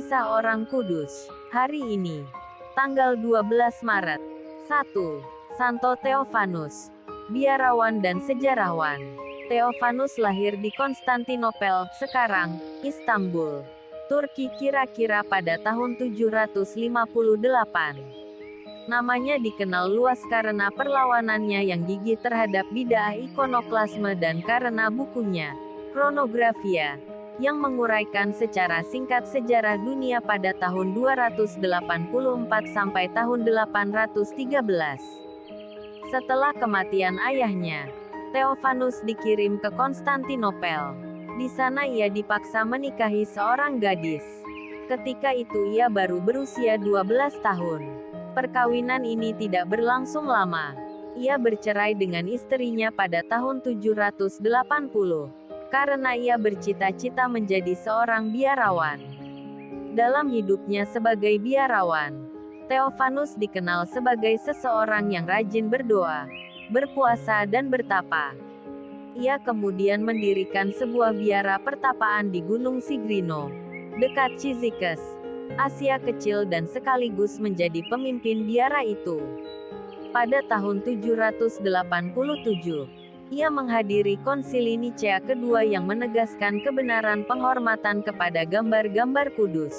Kisah Orang Kudus. Hari ini, tanggal 12 Maret. 1. Santo Theophanus. Biarawan dan sejarawan. Theophanus lahir di Konstantinopel, sekarang, Istanbul, Turki kira-kira pada tahun 758. Namanya dikenal luas karena perlawanannya yang gigih terhadap bid'ah ikonoklasme dan karena bukunya, Chronographia, yang menguraikan secara singkat sejarah dunia pada tahun 284 sampai tahun 813. Setelah kematian ayahnya, Theophanus dikirim ke Konstantinopel. Di sana ia dipaksa menikahi seorang gadis. Ketika itu ia baru berusia 12 tahun. Perkawinan ini tidak berlangsung lama. Ia bercerai dengan istrinya pada tahun 780. Karena ia bercita-cita menjadi seorang biarawan. Dalam hidupnya sebagai biarawan, Theophanus dikenal sebagai seseorang yang rajin berdoa, berpuasa dan bertapa. Ia kemudian mendirikan sebuah biara pertapaan di Gunung Sigrino, dekat Cyzicus, Asia Kecil dan sekaligus menjadi pemimpin biara itu. Pada tahun 787, ia menghadiri Konsili Nicea kedua yang menegaskan kebenaran penghormatan kepada gambar-gambar kudus.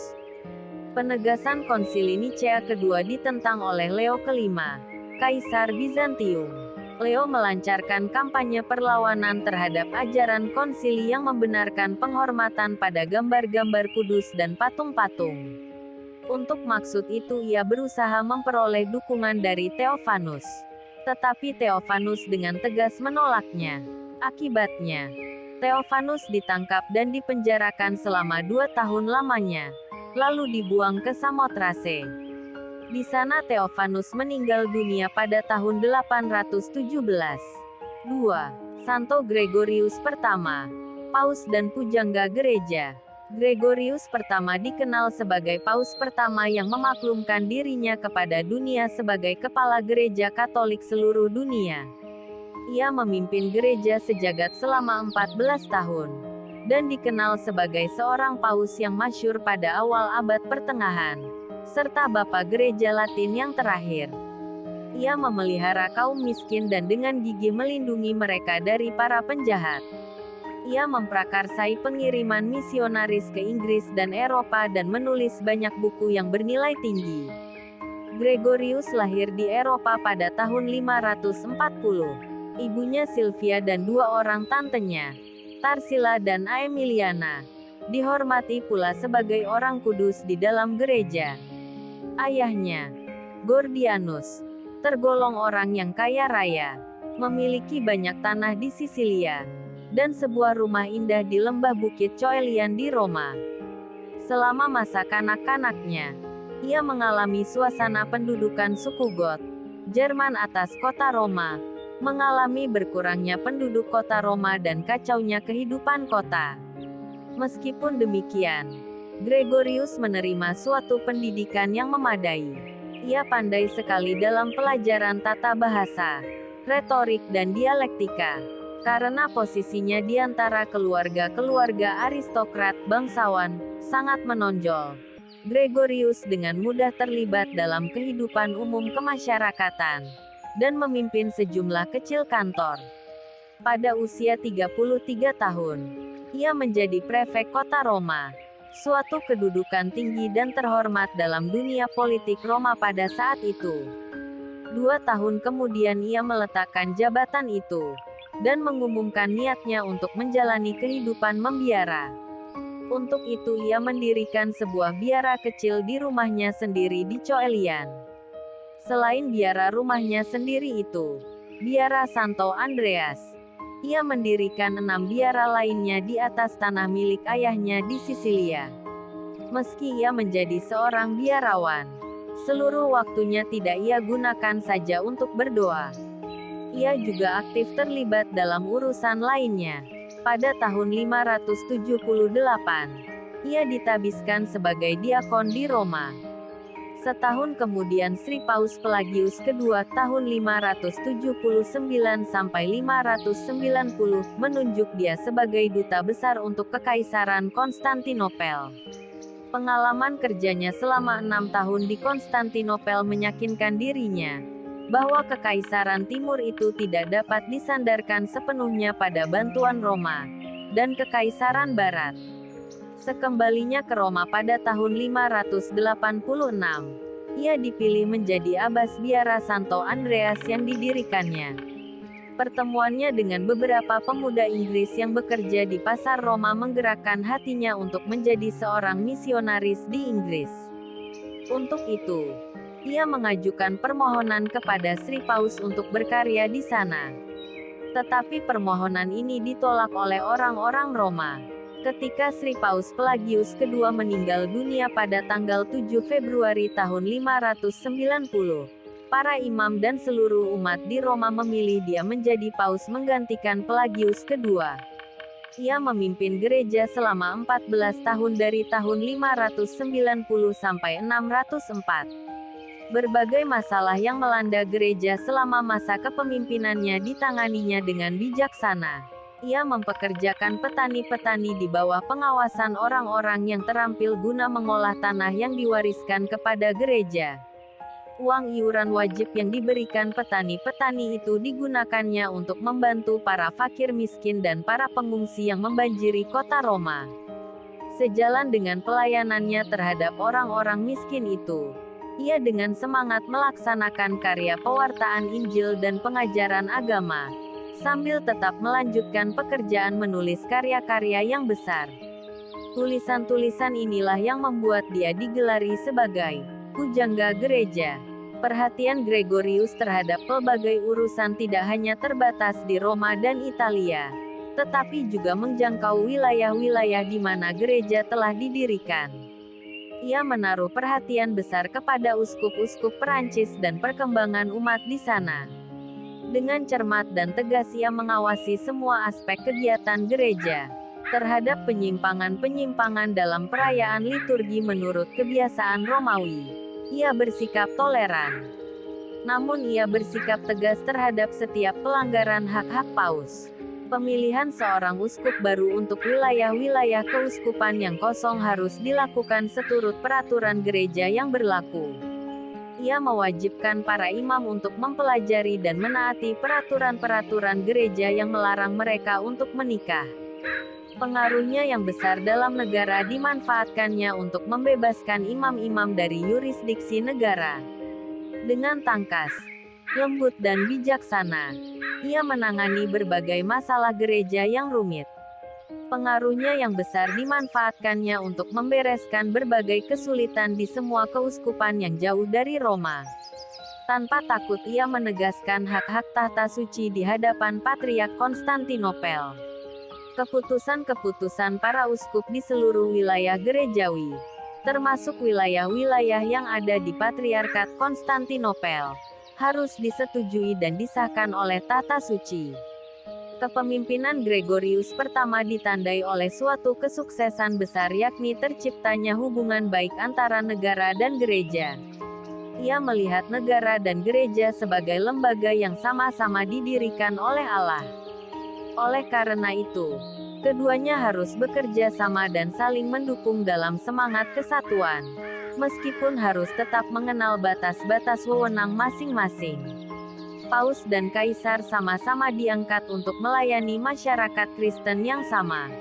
Penegasan Konsili Nicea kedua ditentang oleh Leo kelima, Kaisar Bizantium. Leo melancarkan kampanye perlawanan terhadap ajaran konsili yang membenarkan penghormatan pada gambar-gambar kudus dan patung-patung. Untuk maksud itu ia berusaha memperoleh dukungan dari Theophanus. Tetapi Theophanus dengan tegas menolaknya. Akibatnya, Theophanus ditangkap dan dipenjarakan selama 2 tahun lamanya, lalu dibuang ke Samothrace. Di sana Theophanus meninggal dunia pada tahun 817. 2. Santo Gregorius pertama, Paus dan Pujangga Gereja. Gregorius pertama dikenal sebagai paus pertama yang memaklumkan dirinya kepada dunia sebagai kepala gereja Katolik seluruh dunia. Ia memimpin gereja sejagat selama 14 tahun, dan dikenal sebagai seorang paus yang masyhur pada awal abad pertengahan, serta bapa gereja Latin yang terakhir. Ia memelihara kaum miskin dan dengan gigih melindungi mereka dari para penjahat. Ia memprakarsai pengiriman misionaris ke Inggris dan Eropa dan menulis banyak buku yang bernilai tinggi. Gregorius lahir di Eropa pada tahun 540. Ibunya Sylvia dan 2 orang tantenya, Tarsila dan Aemiliana, dihormati pula sebagai orang kudus di dalam gereja. Ayahnya, Gordianus, tergolong orang yang kaya raya, memiliki banyak tanah di Sisilia, dan sebuah rumah indah di lembah Bukit Coelian di Roma. Selama masa kanak-kanaknya, ia mengalami suasana pendudukan suku Goth, Jerman atas kota Roma, mengalami berkurangnya penduduk kota Roma dan kacaunya kehidupan kota. Meskipun demikian, Gregorius menerima suatu pendidikan yang memadai. Ia pandai sekali dalam pelajaran tata bahasa, retorik dan dialektika. Karena posisinya di antara keluarga-keluarga aristokrat bangsawan, sangat menonjol. Gregorius dengan mudah terlibat dalam kehidupan umum kemasyarakatan, dan memimpin sejumlah kecil kantor. Pada usia 33 tahun, ia menjadi prefek kota Roma, suatu kedudukan tinggi dan terhormat dalam dunia politik Roma pada saat itu. 2 tahun kemudian ia meletakkan jabatan itu, dan mengumumkan niatnya untuk menjalani kehidupan membiara. Untuk itu ia mendirikan sebuah biara kecil di rumahnya sendiri di Coelian. Selain biara rumahnya sendiri itu, biara Santo Andreas, ia mendirikan 6 biara lainnya di atas tanah milik ayahnya di Sisilia. Meski ia menjadi seorang biarawan, seluruh waktunya tidak ia gunakan saja untuk berdoa. Ia juga aktif terlibat dalam urusan lainnya. Pada tahun 578, ia ditabiskan sebagai diakon di Roma. Setahun kemudian Sri Paus Pelagius II tahun 579 sampai 590 menunjuk dia sebagai duta besar untuk Kekaisaran Konstantinopel. Pengalaman kerjanya selama 6 tahun di Konstantinopel meyakinkan dirinya bahwa Kekaisaran Timur itu tidak dapat disandarkan sepenuhnya pada bantuan Roma dan Kekaisaran Barat. Sekembalinya ke Roma pada tahun 586, ia dipilih menjadi Abbas Biara Santo Andreas yang didirikannya. Pertemuannya dengan beberapa pemuda Inggris yang bekerja di pasar Roma menggerakkan hatinya untuk menjadi seorang misionaris di Inggris. Untuk itu, ia mengajukan permohonan kepada Sri Paus untuk berkarya di sana. Tetapi permohonan ini ditolak oleh orang-orang Roma. Ketika Sri Paus Pelagius II meninggal dunia pada tanggal 7 Februari tahun 590, para imam dan seluruh umat di Roma memilih dia menjadi paus menggantikan Pelagius II. Ia memimpin gereja selama 14 tahun dari tahun 590 sampai 604. Berbagai masalah yang melanda gereja selama masa kepemimpinannya ditanganinya dengan bijaksana. Ia mempekerjakan petani-petani di bawah pengawasan orang-orang yang terampil guna mengolah tanah yang diwariskan kepada gereja. Uang iuran wajib yang diberikan petani-petani itu digunakannya untuk membantu para fakir miskin dan para pengungsi yang membanjiri kota Roma. Sejalan dengan pelayanannya terhadap orang-orang miskin itu, ia dengan semangat melaksanakan karya pewartaan Injil dan pengajaran agama, sambil tetap melanjutkan pekerjaan menulis karya-karya yang besar. Tulisan-tulisan inilah yang membuat dia digelari sebagai pujangga gereja. Perhatian Gregorius terhadap pelbagai urusan tidak hanya terbatas di Roma dan Italia, tetapi juga menjangkau wilayah-wilayah di mana gereja telah didirikan. Ia menaruh perhatian besar kepada uskup-uskup Perancis dan perkembangan umat di sana. Dengan cermat dan tegas ia mengawasi semua aspek kegiatan gereja. Terhadap penyimpangan-penyimpangan dalam perayaan liturgi menurut kebiasaan Romawi, ia bersikap toleran. Namun ia bersikap tegas terhadap setiap pelanggaran hak-hak paus. Pemilihan seorang uskup baru untuk wilayah-wilayah keuskupan yang kosong harus dilakukan seturut peraturan gereja yang berlaku. Ia mewajibkan para imam untuk mempelajari dan menaati peraturan-peraturan gereja yang melarang mereka untuk menikah. Pengaruhnya yang besar dalam negara dimanfaatkannya untuk membebaskan imam-imam dari yurisdiksi negara. Dengan tangkas, lembut dan bijaksana, ia menangani berbagai masalah gereja yang rumit. Pengaruhnya yang besar dimanfaatkannya untuk membereskan berbagai kesulitan di semua keuskupan yang jauh dari Roma. Tanpa takut ia menegaskan hak-hak tahta suci di hadapan Patriark Konstantinopel. Keputusan-keputusan para uskup di seluruh wilayah gerejawi, termasuk wilayah-wilayah yang ada di Patriarkat Konstantinopel, harus disetujui dan disahkan oleh tahta suci. Kepemimpinan Gregorius pertama ditandai oleh suatu kesuksesan besar yakni terciptanya hubungan baik antara negara dan gereja. Ia melihat negara dan gereja sebagai lembaga yang sama-sama didirikan oleh Allah. Oleh karena itu, keduanya harus bekerja sama dan saling mendukung dalam semangat kesatuan, meskipun harus tetap mengenal batas-batas wewenang masing-masing. Paus dan Kaisar sama-sama diangkat untuk melayani masyarakat Kristen yang sama.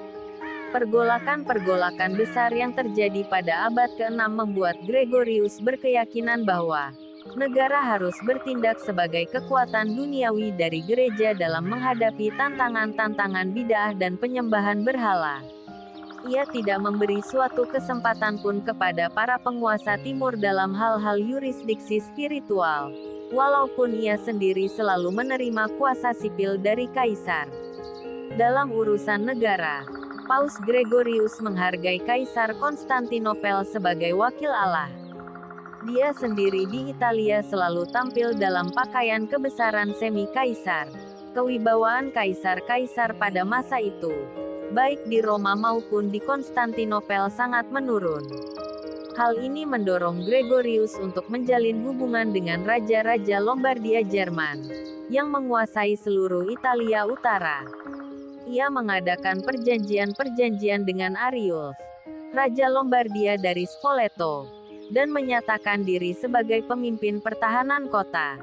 Pergolakan-pergolakan besar yang terjadi pada abad ke-6 membuat Gregorius berkeyakinan bahwa negara harus bertindak sebagai kekuatan duniawi dari gereja dalam menghadapi tantangan-tantangan bid'ah dan penyembahan berhala. Ia tidak memberi suatu kesempatan pun kepada para penguasa timur dalam hal-hal yurisdiksi spiritual, walaupun ia sendiri selalu menerima kuasa sipil dari kaisar. Dalam urusan negara, Paus Gregorius menghargai Kaisar Konstantinopel sebagai wakil Allah. Dia sendiri di Italia selalu tampil dalam pakaian kebesaran semi-kaisar. Kewibawaan kaisar-kaisar pada masa itu, baik di Roma maupun di Konstantinopel sangat menurun. Hal ini mendorong Gregorius untuk menjalin hubungan dengan raja-raja Lombardia Jerman, yang menguasai seluruh Italia Utara. Ia mengadakan perjanjian-perjanjian dengan Ariulf, Raja Lombardia dari Spoleto, dan menyatakan diri sebagai pemimpin pertahanan kota.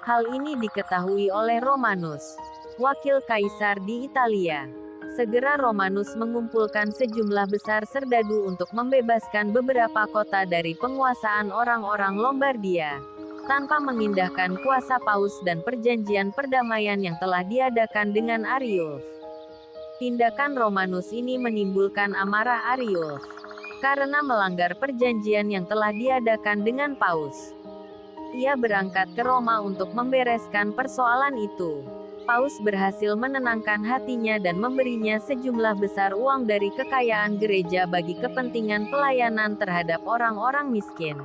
Hal ini diketahui oleh Romanus, wakil kaisar di Italia. Segera Romanus mengumpulkan sejumlah besar serdadu untuk membebaskan beberapa kota dari penguasaan orang-orang Lombardia, tanpa mengindahkan kuasa Paus dan perjanjian perdamaian yang telah diadakan dengan Ariulf. Tindakan Romanus ini menimbulkan amarah Ariulf, karena melanggar perjanjian yang telah diadakan dengan Paus. Ia berangkat ke Roma untuk membereskan persoalan itu. Paus berhasil menenangkan hatinya dan memberinya sejumlah besar uang dari kekayaan gereja bagi kepentingan pelayanan terhadap orang-orang miskin.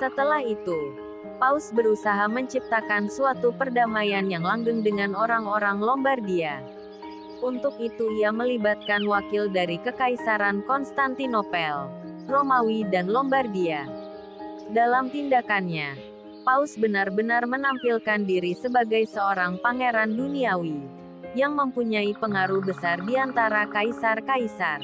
Setelah itu, Paus berusaha menciptakan suatu perdamaian yang langgeng dengan orang-orang Lombardia. Untuk itu ia melibatkan wakil dari Kekaisaran Konstantinopel, Romawi dan Lombardia. Dalam tindakannya, Paus benar-benar menampilkan diri sebagai seorang pangeran duniawi, yang mempunyai pengaruh besar di antara kaisar-kaisar.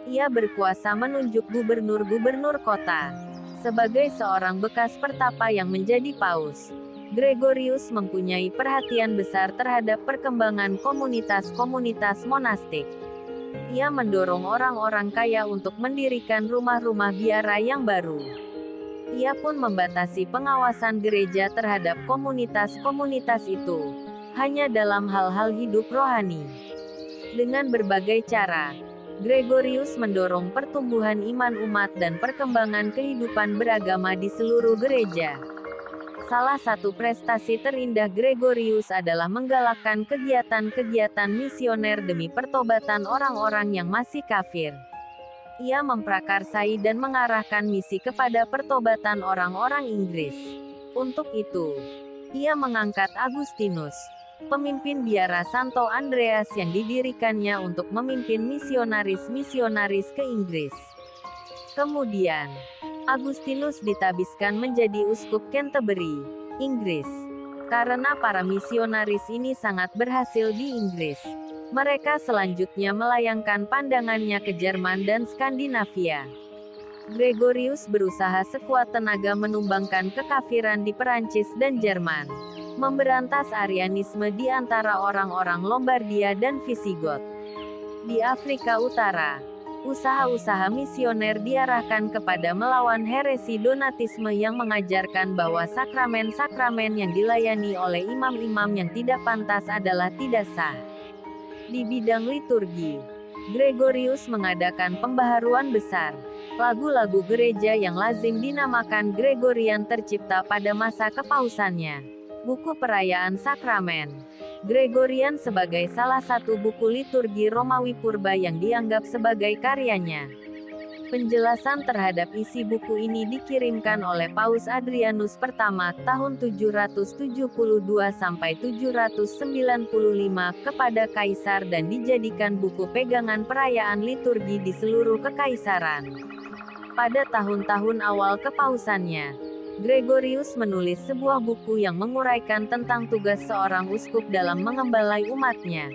Ia berkuasa menunjuk gubernur-gubernur kota. Sebagai seorang bekas pertapa yang menjadi paus, Gregorius mempunyai perhatian besar terhadap perkembangan komunitas-komunitas monastik. Ia mendorong orang-orang kaya untuk mendirikan rumah-rumah biara yang baru. Ia pun membatasi pengawasan gereja terhadap komunitas-komunitas itu, hanya dalam hal-hal hidup rohani. Dengan berbagai cara, Gregorius mendorong pertumbuhan iman umat dan perkembangan kehidupan beragama di seluruh gereja. Salah satu prestasi terindah Gregorius adalah menggalakkan kegiatan-kegiatan misioner demi pertobatan orang-orang yang masih kafir. Ia memprakarsai dan mengarahkan misi kepada pertobatan orang-orang Inggris. Untuk itu, ia mengangkat Agustinus, pemimpin biara Santo Andreas yang didirikannya untuk memimpin misionaris-misionaris ke Inggris. Kemudian, Agustinus ditabiskan menjadi uskup Canterbury, Inggris. Karena para misionaris ini sangat berhasil di Inggris, mereka selanjutnya melayangkan pandangannya ke Jerman dan Skandinavia. Gregorius berusaha sekuat tenaga menumbangkan kekafiran di Perancis dan Jerman, memberantas Arianisme di antara orang-orang Lombardia dan Visigot. Di Afrika Utara, usaha-usaha misioner diarahkan kepada melawan heresi Donatisme yang mengajarkan bahwa sakramen-sakramen yang dilayani oleh imam-imam yang tidak pantas adalah tidak sah. Di bidang liturgi, Gregorius mengadakan pembaharuan besar. Lagu-lagu gereja yang lazim dinamakan Gregorian tercipta pada masa kepausannya. Buku Perayaan Sakramen Gregorian sebagai salah satu buku liturgi Romawi purba yang dianggap sebagai karyanya. Penjelasan terhadap isi buku ini dikirimkan oleh Paus Adrianus pertama tahun 772 sampai 795 kepada kaisar dan dijadikan buku pegangan perayaan liturgi di seluruh kekaisaran. Pada tahun-tahun awal kepausannya, Gregorius menulis sebuah buku yang menguraikan tentang tugas seorang uskup dalam mengembalai umatnya.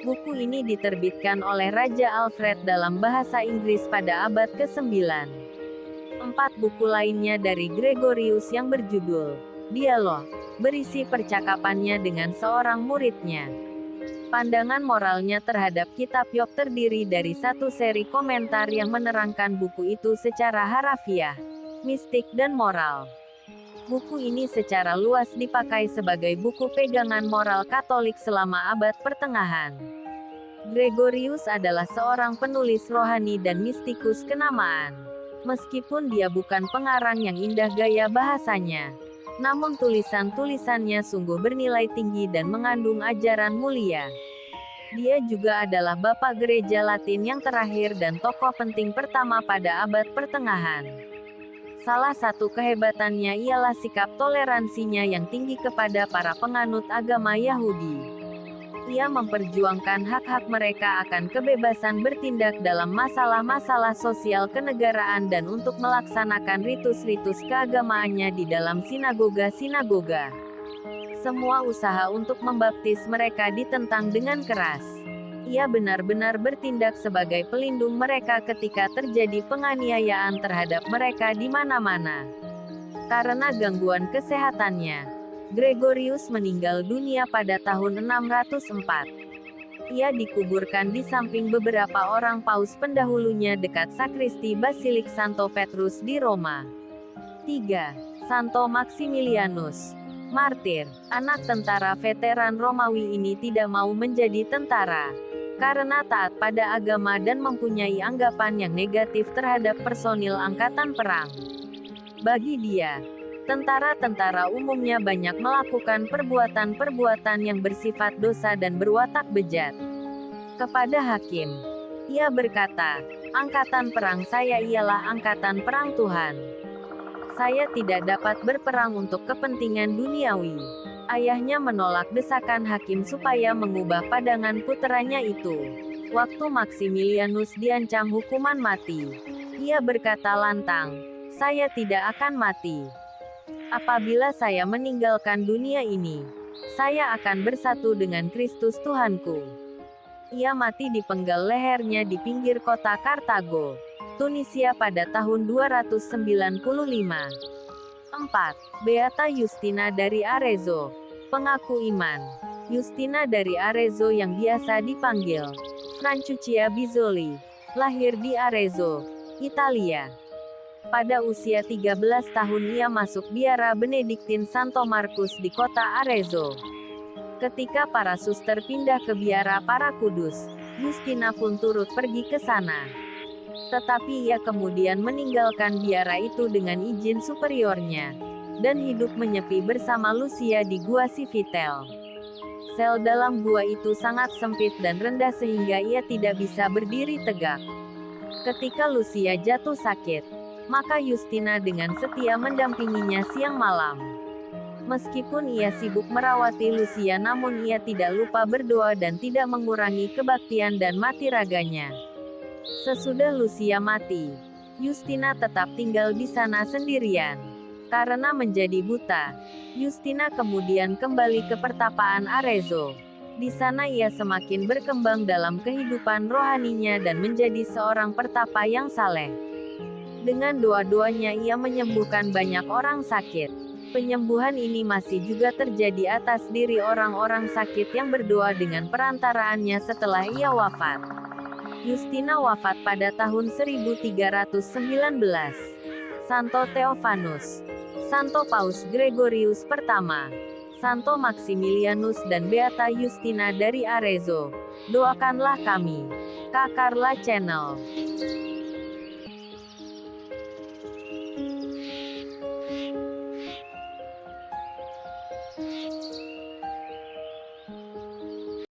Buku ini diterbitkan oleh Raja Alfred dalam bahasa Inggris pada abad ke-9. 4 buku lainnya dari Gregorius yang berjudul Dialog, berisi percakapannya dengan seorang muridnya. Pandangan moralnya terhadap kitab Yop terdiri dari satu seri komentar yang menerangkan buku itu secara harafiah, mistik dan moral. Buku ini secara luas dipakai sebagai buku pegangan moral Katolik selama abad pertengahan. Gregorius adalah seorang penulis rohani dan mistikus kenamaan. Meskipun dia bukan pengarang yang indah gaya bahasanya, namun tulisan-tulisannya sungguh bernilai tinggi dan mengandung ajaran mulia. Dia juga adalah Bapak Gereja Latin yang terakhir dan tokoh penting pertama pada abad pertengahan. Salah satu kehebatannya ialah sikap toleransinya yang tinggi kepada para penganut agama Yahudi. Ia memperjuangkan hak-hak mereka akan kebebasan bertindak dalam masalah-masalah sosial kenegaraan dan untuk melaksanakan ritus-ritus keagamaannya di dalam sinagoga-sinagoga. Semua usaha untuk membaptis mereka ditentang dengan keras. Ia benar-benar bertindak sebagai pelindung mereka ketika terjadi penganiayaan terhadap mereka di mana-mana. Karena gangguan kesehatannya, Gregorius meninggal dunia pada tahun 604. Ia dikuburkan di samping beberapa orang paus pendahulunya dekat sakristi Basilik Santo Petrus di Roma. 3. Santo Maximilianus, martir. Anak tentara veteran Romawi ini tidak mau menjadi tentara karena taat pada agama dan mempunyai anggapan yang negatif terhadap personil angkatan perang. Bagi dia, tentara-tentara umumnya banyak melakukan perbuatan-perbuatan yang bersifat dosa dan berwatak bejat. Kepada hakim, ia berkata, "Angkatan perang saya ialah angkatan perang Tuhan. Saya tidak dapat berperang untuk kepentingan duniawi." Ayahnya menolak desakan hakim supaya mengubah pandangan puteranya itu. Waktu Maximilianus diancam hukuman mati, ia berkata lantang, "Saya tidak akan mati. Apabila saya meninggalkan dunia ini, saya akan bersatu dengan Kristus Tuhanku." Ia mati di penggal lehernya di pinggir kota Kartago, Tunisia pada tahun 295. 4. Beata Justina dari Arezzo, pengaku iman. Justina dari Arezzo yang biasa dipanggil Franciuccia Bizzoli, lahir di Arezzo, Italia. Pada usia 13 tahun ia masuk biara Benediktin Santo Markus di kota Arezzo. Ketika para suster pindah ke biara para kudus, Justina pun turut pergi ke sana. Tetapi ia kemudian meninggalkan biara itu dengan izin superiornya, dan hidup menyepi bersama Lucia di Gua Civitel. Sel dalam gua itu sangat sempit dan rendah sehingga ia tidak bisa berdiri tegak. Ketika Lucia jatuh sakit, maka Justina dengan setia mendampinginya siang malam. Meskipun ia sibuk merawati Lucia, namun ia tidak lupa berdoa dan tidak mengurangi kebaktian dan mati raganya. Sesudah Lucia mati, Justina tetap tinggal di sana sendirian. Karena menjadi buta, Justina kemudian kembali ke pertapaan Arezzo. Di sana ia semakin berkembang dalam kehidupan rohaninya dan menjadi seorang pertapa yang saleh. Dengan doa-doanya ia menyembuhkan banyak orang sakit. Penyembuhan ini masih juga terjadi atas diri orang-orang sakit yang berdoa dengan perantaraannya setelah ia wafat. Justina wafat pada tahun 1319. Santo Theophanus, Santo Paus Gregorius pertama, Santo Maximilianus dan Beata Justina dari Arezzo, doakanlah kami. Kak Carla Channel.